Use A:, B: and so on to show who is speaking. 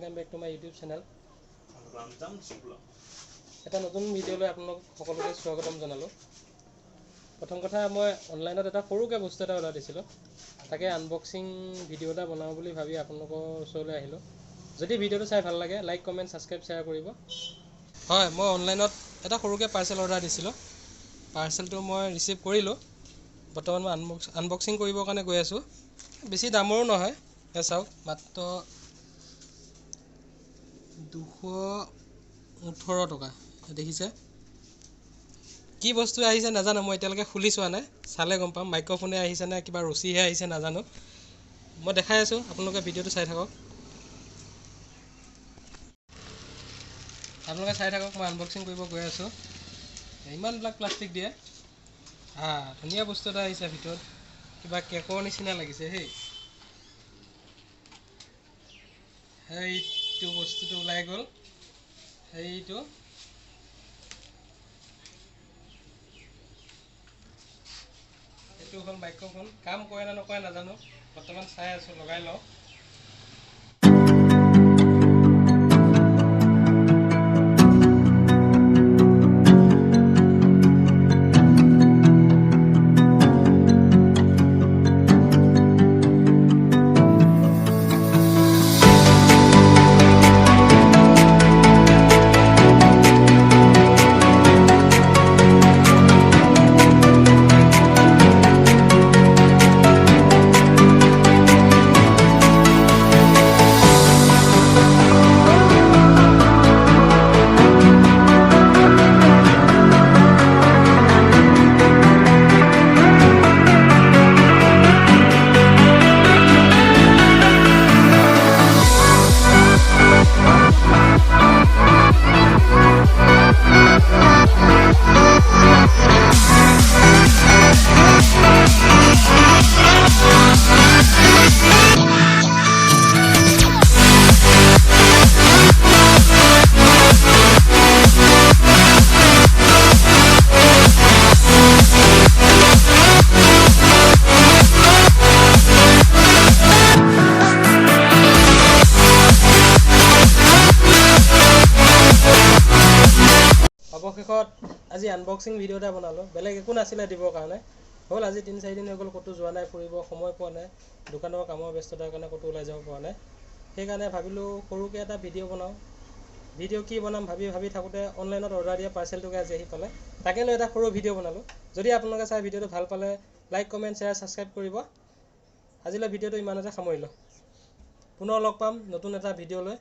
A: welcome back to my YouTube channel. এটা নতুন ভিডিঅ'লৈ আপোনালোক সকলোকে স্বাগতম জনালো। প্ৰথম কথা মই অনলাইনত এটা সৰুকে বস্তু এটা অৰ্ডাৰ দিছিলোঁ। তাকে আনবক্সিং ভিডিঅ' এটা বনাওঁ বুলি ভাবি আপোনালোকৰ ওচৰলৈ আহিলোঁ। যদি ভিডিঅ'টো চাই ভাল লাগে লাইক কমেণ্ট সাবস্ক্ৰাইব শ্বেয়াৰ কৰিব। হয়, মই অনলাইনত এটা সৰুকে পাৰ্চেল অৰ্ডাৰ দিছিলোঁ। পাৰ্চেলটো মই ৰিচিভ কৰিলোঁ। বৰ্তমান মই আনবক্সিং কৰিবৰ কাৰণে গৈ আছোঁ। বেছি দামৰো নহয়, চাওক মাত্ৰ 218 টকা। দেখিছে কি বস্তু আহিছে নাজানো, মই এতিয়ালৈকে খুলি চোৱা নাই, চালে গম পাম। মাইক্ৰফোনে আহিছে নে কিবা ৰছীহে আহিছে নাজানো। মই দেখাই আছোঁ, আপোনালোকে ভিডিঅ'টো চাই থাকক। মই আনবক্সিং কৰিব গৈ আছোঁ। ইমানবিলাক প্লাষ্টিক দিয়ে। ধুনীয়া বস্তু এটা আহিছে ভিতৰত, কিবা কেকৰ নিচিনা লাগিছে। সেইটো বস্তুটো ওলাই গ'ল। এইটো হ'ল মাইক্ৰফোন। কাম কৰে নে নকৰে নাজানো, বৰ্তমান চাই আছোঁ, লগাই লওঁ। অৱশেষত আজি আনবক্সিং ভিডিঅ' এটা বনালোঁ। বেলেগ একো নাছিলে দিবৰ কাৰণে। হ'ল আজি 3-4 দিন হৈ গ'ল, ক'তো যোৱা নাই, ফুৰিব সময় পোৱা নাই, দোকানৰ কামৰ ব্যস্ততাৰ কাৰণে ক'তো ওলাই যাব পৰা নাই। সেইকাৰণে ভাবিলোঁ সৰুকৈ এটা ভিডিঅ' বনাওঁ। ভিডিঅ' কি বনাম ভাবি থাকোঁতে অনলাইনত অৰ্ডাৰ দিয়া পাৰ্চেলটোকে আজি আহি পালে। তাকে লৈ এটা সৰু ভিডিঅ' বনালোঁ। যদি আপোনালোকে চাই ভিডিঅ'টো ভাল পালে লাইক কমেণ্ট শ্বেয়াৰ ছাবস্ক্ৰাইব কৰিব। আজিলৈ ভিডিঅ'টো ইমানতে সামৰিলোঁ। পুনৰ লগ পাম নতুন এটা ভিডিঅ' লৈ।